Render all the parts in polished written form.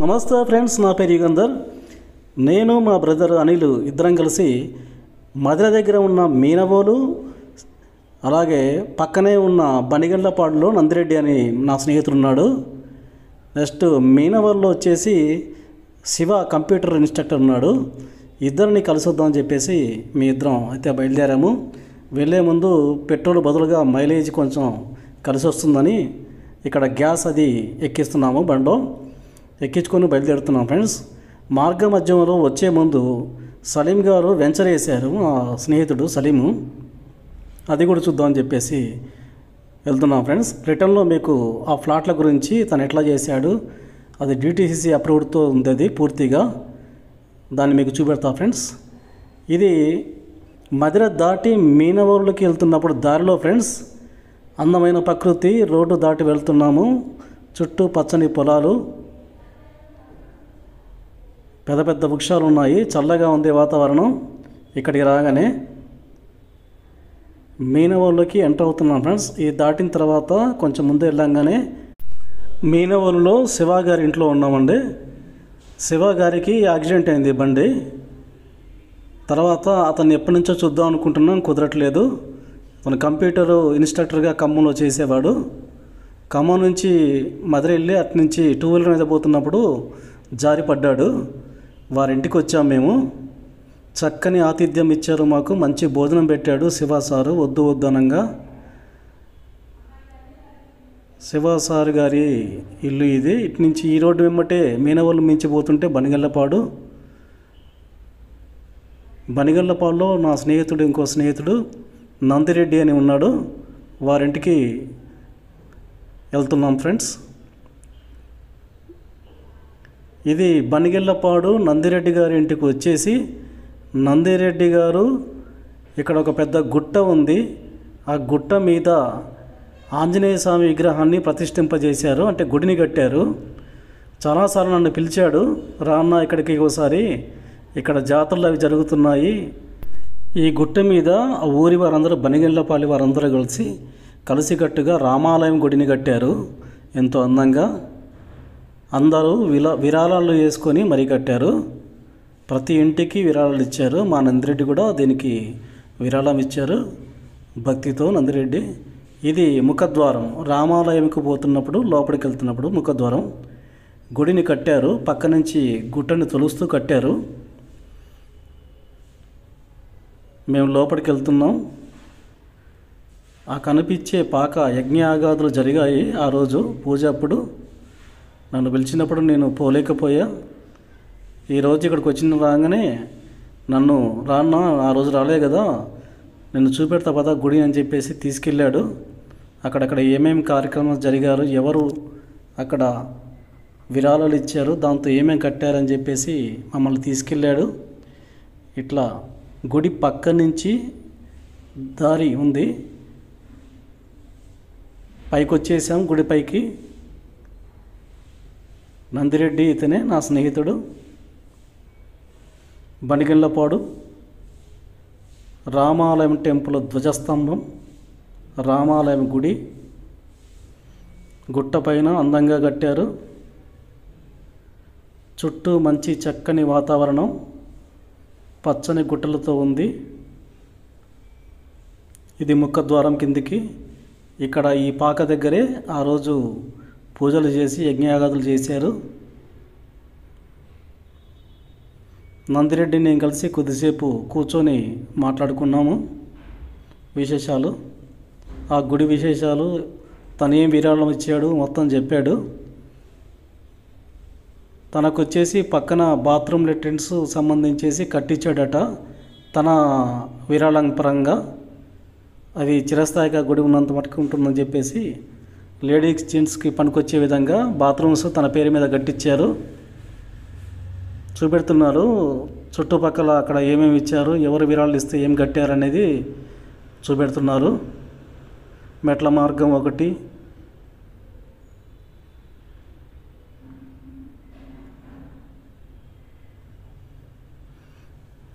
నమస్తే ఫ్రెండ్స్, నా పేరు యుగంధర్. నేను మా బ్రదర్ అనిల్ ఇద్దరం కలిసి మదిర దగ్గర ఉన్న మీనవోలు, అలాగే పక్కనే ఉన్న బనిగండ్లపాడులో నందిరెడ్డి అని నా స్నేహితుడు ఉన్నాడు. నెక్స్ట్ మీనవోలులో వచ్చేసి శివ కంప్యూటర్ ఇన్స్ట్రక్టర్ ఉన్నాడు. ఇద్దరిని కలిసి వద్దామని చెప్పేసి మీ ఇద్దరం అయితే బయలుదేరాము. వెళ్ళే ముందు పెట్రోల్ బదులుగా మైలేజ్ కొంచెం కలిసి వస్తుందని ఇక్కడ గ్యాస్ అది ఎక్కిస్తున్నాము. బండో ఎక్కించుకొని బయలుదేరుతున్నాం ఫ్రెండ్స్. మార్గ మధ్యంలో వచ్చే ముందు సలీం గారు వెంచర్ వేశారు, మా స్నేహితుడు సలీము. అది కూడా చూద్దామని చెప్పేసి వెళ్తున్నాం ఫ్రెండ్స్. రిటర్న్లో మీకు ఆ ఫ్లాట్ల గురించి తను ఎట్లా చేశాడు, అది డిటిసిసి అప్రూవ్డ్తో ఉంది, అది పూర్తిగా దాన్ని మీకు చూపెడతా ఫ్రెండ్స్. ఇది మదిర దాటి మీనవోలుకి వెళ్తున్నప్పుడు దారిలో ఫ్రెండ్స్ అందమైన ప్రకృతి, రోడ్డు దాటి వెళ్తున్నాము. చుట్టూ పచ్చని పొలాలు, పెద్ద పెద్ద వృక్షాలు ఉన్నాయి, చల్లగా ఉంది వాతావరణం. ఇక్కడికి రాగానే మీనవోలుకి ఎంటర్ అవుతున్నాం ఫ్రెండ్స్. ఇది దాటిన తర్వాత కొంచెం ముందు వెళ్ళంగానే మీనవోలులో శివ గారి ఇంట్లో ఉన్నామండి. శివ గారికి యాక్సిడెంట్ అయింది బండి. తర్వాత అతన్ని ఎప్పటి నుంచో చూద్దాం అనుకుంటున్నాం, కుదరట్లేదు. అతను కంప్యూటర్ ఇన్స్ట్రక్టర్గా ఖమ్మంలో చేసేవాడు. ఖమ్మం నుంచి మధుర వెళ్ళి అటు నుంచి 2 వీలర్ మీద పోతున్నప్పుడు జారి పడ్డాడు. వారింటికి వచ్చాం మేము. చక్కని ఆతిథ్యం ఇచ్చారు మాకు, మంచి భోజనం పెట్టాడు శివ సారు వద్దు వద్దనంగా. శివ సారు గారి ఇల్లు ఇది. ఇటు నుంచి ఈ రోడ్డు వెంబటే మీనవోలు మించిపోతుంటే బనిగండ్లపాడులో నా స్నేహితుడు, ఇంకో స్నేహితుడు నందిరెడ్డి అని ఉన్నాడు, వారింటికి వెళ్తున్నాం ఫ్రెండ్స్. ఇది బనిగండ్లపాడు నందిరెడ్డి గారి ఇంటికి వచ్చేసి, నందిరెడ్డి గారు ఇక్కడ ఒక పెద్ద గుట్ట ఉంది. ఆ గుట్ట మీద ఆంజనేయ స్వామి విగ్రహాన్ని ప్రతిష్ఠింపజేశారు, అంటే గుడిని కట్టారు. చాలాసార్లు నన్ను పిలిచాడు, రాన్న ఇక్కడికి ఒకసారి, ఇక్కడ జాతరలు అవి జరుగుతున్నాయి. ఈ గుట్ట మీద ఊరి వారందరూ, బనిగండ్లపాలి వారందరూ కలిసికట్టుగా రామాలయం గుడిని కట్టారు ఎంతో అందంగా. అందరూ విరాళాలు వేసుకొని మరీ కట్టారు. ప్రతి ఇంటికి విరాళాలు ఇచ్చారు. మా నందిరెడ్డి కూడా దీనికి విరాళం ఇచ్చారు భక్తితో. నందిరెడ్డి ఇది ముఖద్వారం, రామాలయంకు పోతున్నప్పుడు లోపలికి వెళ్తున్నప్పుడు ముఖద్వారం. గుడిని కట్టారు, పక్క నుంచి గుట్టని తొలుస్తూ కట్టారు. మేము లోపలికి వెళ్తున్నాం. ఆ కనిపించే పాక యజ్ఞయాగాదులు జరిగాయి ఆ రోజు పూజ అప్పుడు. నన్ను పిలిచినప్పుడు నేను పోలేకపోయా. ఈరోజు ఇక్కడికి వచ్చిన రాగానే నన్ను రాన్నా, ఆ రోజు రాలే కదా, నిన్ను చూపెడతా పదా గుడి అని చెప్పేసి తీసుకెళ్ళాడు. అక్కడక్కడ ఏమేమి కార్యక్రమాలు జరిగారు, ఎవరు అక్కడ విరాళాలు ఇచ్చారు, దాంతో ఏమేమి కట్టారని చెప్పేసి మమ్మల్ని తీసుకెళ్ళాడు. ఇట్లా గుడి పక్క నుంచి దారి ఉంది, పైకి వచ్చేసాం గుడి పైకి. నందిరెడ్డి ఇతనే నా స్నేహితుడు. బనిగండ్లపాడు రామాలయం టెంపుల్ ధ్వజస్తంభం, రామాలయం గుడి గుట్ట పైన అందంగా కట్టారు. చుట్టూ మంచి చక్కని వాతావరణం, పచ్చని గుట్టలతో ఉంది. ఇది ముఖద్వారం కిందికి. ఇక్కడ ఈ పాక దగ్గరే ఆ రోజు పూజలు చేసి యజ్ఞయాగాదులు చేశారు. నందిరెడ్డి నేను కలిసి కొద్దిసేపు కూర్చొని మాట్లాడుకున్నాము విశేషాలు, ఆ గుడి విశేషాలు, తను ఏం విరాళం ఇచ్చాడు మొత్తం చెప్పాడు. తనకు వచ్చేసి పక్కన బాత్రూమ్ లెట్రిన్స్ సంబంధించేసి కట్టించాడట తన విరాళం పరంగా. అది చిరస్థాయిగా గుడి ఉన్నంత మటుకు ఉంటుందని చెప్పేసి లేడీస్ జెంట్స్కి పనికొచ్చే విధంగా బాత్రూమ్స్ తన పేరు మీద కట్టించారు. చూపెడుతున్నారు చుట్టుపక్కల అక్కడ ఏమేమి ఇచ్చారు, ఎవరు విరాళాలు ఇస్తే ఏం కట్టారు అనేది చూపెడుతున్నారు. మెట్ల మార్గం ఒకటి,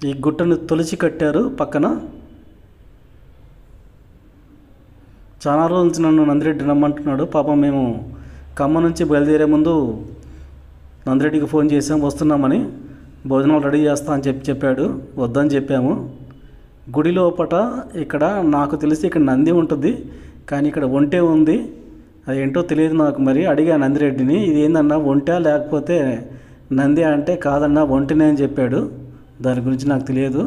ఈ గుట్టను తొలిచి కట్టారు పక్కన. చాలా రోజుల నుంచి నన్ను నందిరెడ్డి రమ్మంటున్నాడు. పాపం మేము ఖమ్మం నుంచి బయలుదేరే ముందు నందిరెడ్డికి ఫోన్ చేసాం వస్తున్నామని, భోజనాలు రెడీ చేస్తా అని చెప్పాడు. వద్దని చెప్పాము. గుడి లోపట ఇక్కడ నాకు తెలిసి ఇక్కడ నంది ఉంటుంది, కానీ ఇక్కడ ఒంటె ఉంది. అది ఏంటో తెలియదు నాకు. మరి అడిగా నందిరెడ్డిని, ఇది ఏందన్నా ఒంటె లేకపోతే నంది అంటే, కాదన్నా ఒంటెనే అని చెప్పాడు. దాని గురించి నాకు తెలియదు.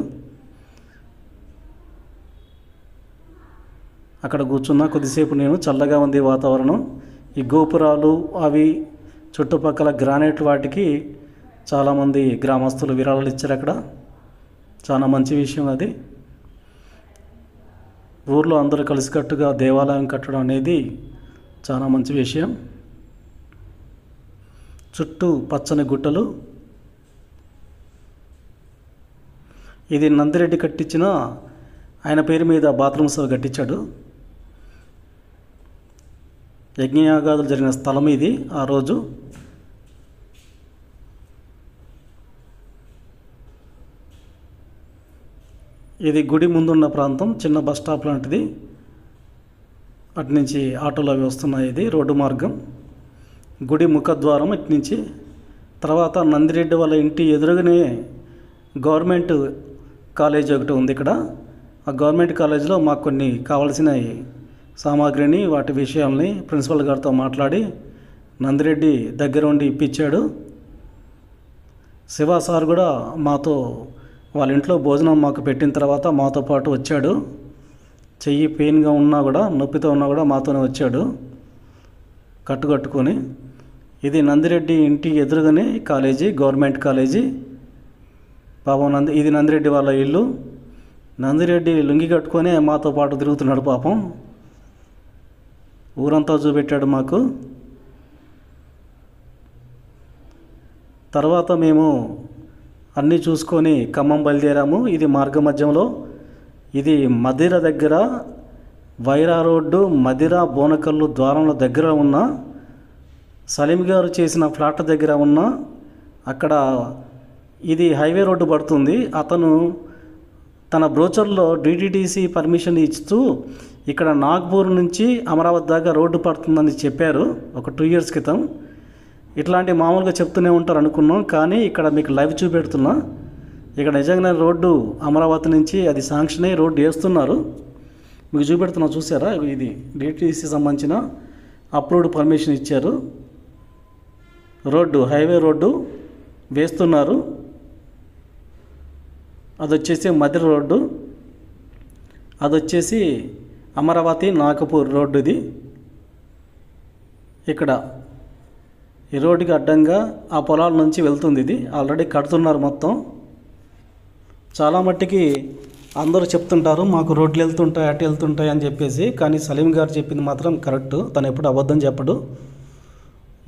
అక్కడ కూర్చున్నా కొద్దిసేపు నేను. చల్లగా ఉంది వాతావరణం. ఈ గోపురాలు అవి చుట్టుపక్కల గ్రానైట్ వాటికి చాలామంది గ్రామస్తులు విరాళాలు ఇచ్చారు. అక్కడ చాలా మంచి విషయం అది. ఊర్లో అందరూ కలిసికట్టుగా దేవాలయం కట్టడం అనేది చాలా మంచి విషయం. చుట్టూ పచ్చని గుట్టలు. ఇది నందిరెడ్డి కట్టించిన, ఆయన పేరు మీద బాత్రూమ్స్ కట్టించాడు. యజ్ఞయాగాదులు జరిగిన స్థలం ఇది ఆ రోజు. ఇది గుడి ముందున్న ప్రాంతం, చిన్న బస్ స్టాప్ లాంటిది. అటు నుంచి ఆటోలు అవి వస్తున్నాయి. ఇది రోడ్డు మార్గం. గుడి ముఖద్వారం ఇటు నుంచి. తర్వాత నందిరెడ్డి వాళ్ళ ఇంటి ఎదురుగానే గవర్నమెంట్ కాలేజ్ ఒకటి ఉంది ఇక్కడ. ఆ గవర్నమెంట్ కాలేజీలో మాకు కొన్ని కావాల్సిన సామాగ్రిని, వాటి విషయాల్ని ప్రిన్సిపల్ గారితో మాట్లాడి నందిరెడ్డి దగ్గర ఉండి ఇప్పించాడు. శివ సార్ కూడా మాతో వాళ్ళ ఇంట్లో భోజనం మాకు పెట్టిన తర్వాత మాతో పాటు వచ్చాడు. చెయ్యి పెయిన్గా ఉన్నా కూడా, నొప్పితో ఉన్నా కూడా మాతోనే వచ్చాడు కట్టుకొని. ఇది నందిరెడ్డి ఇంటి ఎదురుగానే కాలేజీ, గవర్నమెంట్ కాలేజీ. పాపం ఇది నందిరెడ్డి వాళ్ళ ఇల్లు. నందిరెడ్డి లుంగి కట్టుకొని మాతో పాటు తిరుగుతున్నాడు పాపం. ఊరంతా చూపెట్టాడు మాకు. తర్వాత మేము అన్నీ చూసుకొని ఖమ్మం బయలుదేరాము. ఇది మార్గ మధ్యంలో, ఇది మదిర దగ్గర, వైరా రోడ్డు, మదిర బోనకల్లు ద్వారంలో దగ్గర ఉన్న సలీం గారు చేసిన ఫ్లాట్ దగ్గర ఉన్న అక్కడ ఇది హైవే రోడ్డు పడుతుంది. అతను తన బ్రోచర్లో డిటిడిసి పర్మిషన్ ఇస్తూ ఇక్కడ నాగ్పూర్ నుంచి అమరావతి దాకా రోడ్డు పడుతుందని చెప్పారు ఒక 2 years క్రితం. ఇట్లాంటి మామూలుగా చెప్తూనే ఉంటారు అనుకున్నాం, కానీ ఇక్కడ మీకు లైవ్ చూపెడుతున్నా. ఇక్కడ నిజంగానే రోడ్డు అమరావతి నుంచి అది శాంక్షన్ అయ్యి రోడ్డు వేస్తున్నారు. మీకు చూపెడుతున్నా, చూసారా? ఇది డిటిడిసి సంబంధించిన అప్రూవ్డ్ పర్మిషన్ ఇచ్చారు. రోడ్డు హైవే రోడ్డు వేస్తున్నారు. అది వచ్చేసి మదిర రోడ్డు, అది వచ్చేసి అమరావతి నాగపూర్ రోడ్డు. ఇది ఇక్కడ ఈ రోడ్డుకి అడ్డంగా ఆ పొలాల నుంచి వెళ్తుంది. ఇది ఆల్రెడీ కడుతున్నారు మొత్తం. చాలా మట్టికి అందరూ చెప్తుంటారు మాకు రోడ్లు వెళ్తుంటాయి, అటు వెళ్తుంటాయి అని చెప్పేసి, కానీ సలీం గారు చెప్పింది మాత్రం కరెక్ట్. తను ఎప్పుడు అబద్ధం చెప్పడు.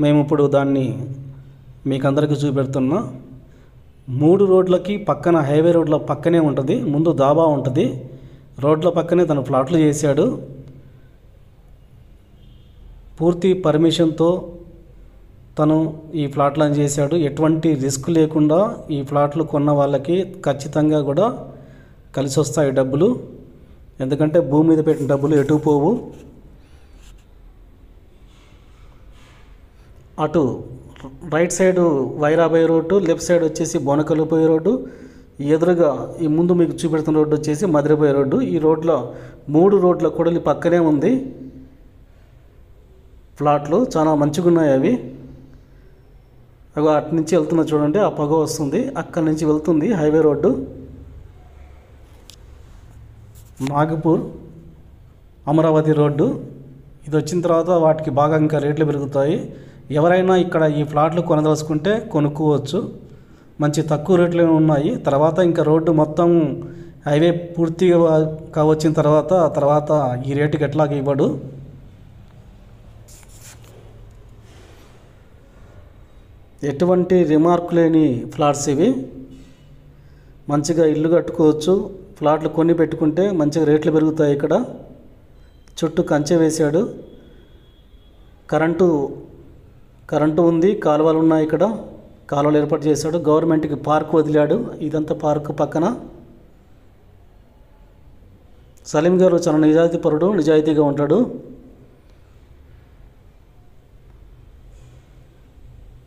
మేము ఇప్పుడు దాన్ని మీకు అందరికీ చూపెడుతున్నా. 3 రోడ్లకి పక్కన, హైవే రోడ్ల పక్కనే ఉంటుంది. ముందు దాబా ఉంటుంది, రోడ్ల పక్కనే తను ప్లాట్లు చేశాడు. పూర్తి పర్మిషన్తో తను ఈ ప్లాట్లను చేశాడు. ఎటువంటి రిస్క్ లేకుండా ఈ ప్లాట్లు కొన్న వాళ్ళకి ఖచ్చితంగా కూడా కలిసి వస్తాయి డబ్బులు. ఎందుకంటే భూమి మీద పెట్టిన డబ్బులు ఎటు పోవు. అటు రైట్ సైడు వైరాబాయ్ రోడ్డు, లెఫ్ట్ సైడ్ వచ్చేసి బోనకల్లుపోయే రోడ్డు, ఎదురుగా ఈ ముందు మీకు చూపెడుతున్న రోడ్డు వచ్చేసి మదిరపోయే రోడ్డు. ఈ రోడ్లో 3 రోడ్ల కూడలి పక్కనే ఉంది ప్లాట్లు. చాలా మంచిగా ఉన్నాయి అవి. అటు నుంచి వెళ్తున్నా చూడండి, ఆ పొగ వస్తుంది. అక్కడి నుంచి వెళ్తుంది highway road Nagpur Amaravati road. ఇది వచ్చిన తర్వాత వాటికి బాగా ఇంకా రేట్లు పెరుగుతాయి. ఎవరైనా ఇక్కడ ఈ ఫ్లాట్లు కొనదలుచుకుంటే కొనుక్కోవచ్చు. మంచి తక్కువ రేట్లు ఉన్నాయి. తర్వాత ఇంకా రోడ్డు మొత్తం హైవే పూర్తిగా కావచ్చిన తర్వాత ఈ రేటుకి ఎట్లాగ ఇవ్వడు. ఎటువంటి రిమార్క్ లేని ఫ్లాట్స్ ఇవి. మంచిగా ఇల్లు కట్టుకోవచ్చు. ఫ్లాట్లు కొని పెట్టుకుంటే మంచిగా రేట్లు పెరుగుతాయి. ఇక్కడ చుట్టూ కంచె వేశాడు. కరెంటు ఉంది, కాలువలు ఉన్నాయి. ఇక్కడ కాలువలు ఏర్పాటు చేశాడు. గవర్నమెంట్కి పార్క్ వదిలాడు. ఇదంతా పార్క్ పక్కన. సలీం గారు చాలా నిజాయితీపరుడు, నిజాయితీగా ఉంటాడు.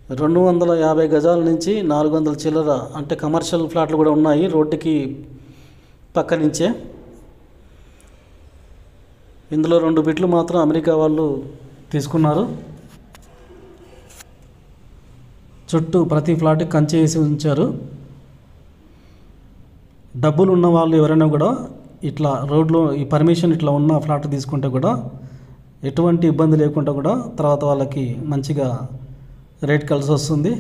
250 గజాల నుంచి 400 చిల్లర అంటే కమర్షియల్ ఫ్లాట్లు కూడా ఉన్నాయి రోడ్డుకి పక్క నుంచే. ఇందులో 2 బిట్లు మాత్రం అమెరికా వాళ్ళు తీసుకున్నారు. చుట్టూ ప్రతి ఫ్లాట్కి కంచె వేసి ఉంచారు. డబ్బులు ఉన్న వాళ్ళు ఎవరైనా కూడా ఇట్లా రోడ్లో ఈ పర్మిషన్ ఇట్లా ఉన్న ఫ్లాట్ తీసుకుంటే కూడా ఎటువంటి ఇబ్బంది లేకుండా కూడా తర్వాత వాళ్ళకి మంచిగా రేట్ కలిసి వస్తుంది.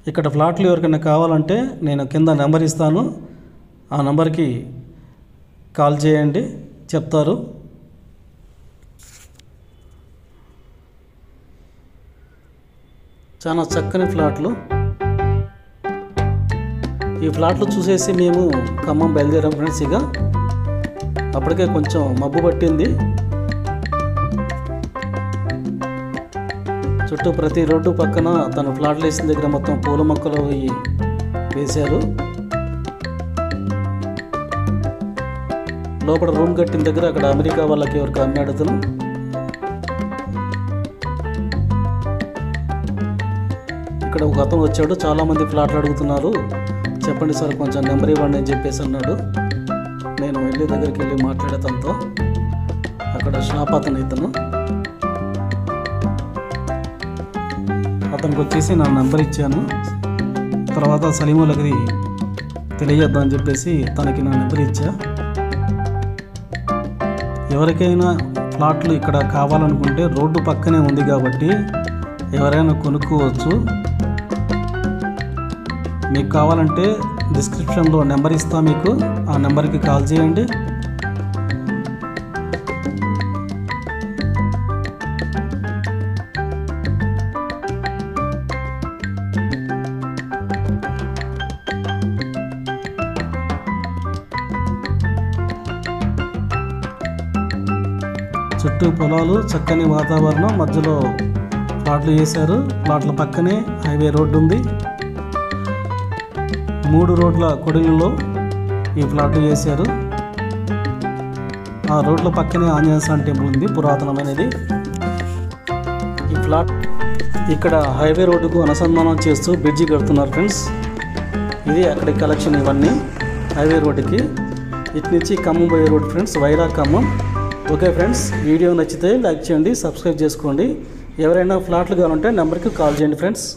ఇక్కడ ఫ్లాట్లు ఎవరికైనా కావాలంటే నేను కింద నెంబర్ ఇస్తాను, ఆ నెంబర్కి కాల్ చేయండి, చెప్తారు. చాలా చక్కని ఫ్లాట్లు. ఈ ఫ్లాట్లు చూసేసి మేము ఖమ్మం బయలుదేరాం ఫ్రెండ్స్. ఇక అప్పటికే కొంచెం మబ్బు పట్టింది. చుట్టూ ప్రతి రోడ్డు పక్కన తను ఫ్లాట్లు వేసిన దగ్గర మొత్తం పూల మొక్కలు వేశారు. లోపల రూమ్ కట్టిన దగ్గర అక్కడ అమెరికా వాళ్ళకి ఎవరికి అమ్మాడు అతను. ఇక్కడ ఒక అతను వచ్చాడు, చాలామంది ఫ్లాట్లు అడుగుతున్నారు, చెప్పండి సార్ కొంచెం నెంబర్ ఇవ్వండి అని చెప్పేసి అన్నాడు. నేను వెళ్ళి దగ్గరికి వెళ్ళి మాట్లాడే తనతో. అక్కడ షాప్ ఇతను అతనికి వచ్చేసి నా నెంబర్ ఇచ్చాను. తర్వాత సలీములకి తెలియజేద్దామని చెప్పేసి తనకి నా నెంబర్ ఇచ్చా. ఎవరికైనా ఫ్లాట్లు ఇక్కడ కావాలనుకుంటే రోడ్డు పక్కనే ఉంది కాబట్టి ఎవరైనా కొనుక్కోవచ్చు. మీకు కావాలంటే డిస్క్రిప్షన్లో నెంబర్ ఇస్తా, మీకు ఆ నెంబర్కి కాల్ చేయండి. చుట్టూ పొలాలు, చక్కని వాతావరణం, మధ్యలో ప్లాట్లు చేశారు. ప్లాట్ల పక్కనే హైవే రోడ్డు ఉంది. 3 రోడ్ల కొడిలలో ఈ ప్లాట్లు చేశారు. ఆ రోడ్ల పక్కనే ఆంజనేయ స్వామి టెంపుల్ ఉంది, పురాతనమైనది. ఈ ఫ్లాట్ ఇక్కడ హైవే రోడ్డుకు అనుసంధానం చేస్తూ బ్రిడ్జి కడుతున్నారు ఫ్రెండ్స్. ఇది అక్కడి కలెక్షన్. ఇవన్నీ హైవే రోడ్డుకి ఇటు నుంచి ఖమ్మం పోయే road friends, Wyra Khammam. Okay friends, video నచ్చితే లైక్ చేయండి, సబ్స్క్రైబ్ చేసుకోండి. ఎవరైనా ఫ్లాట్లు కావాలంటే నెంబర్కి కాల్ చేయండి ఫ్రెండ్స్.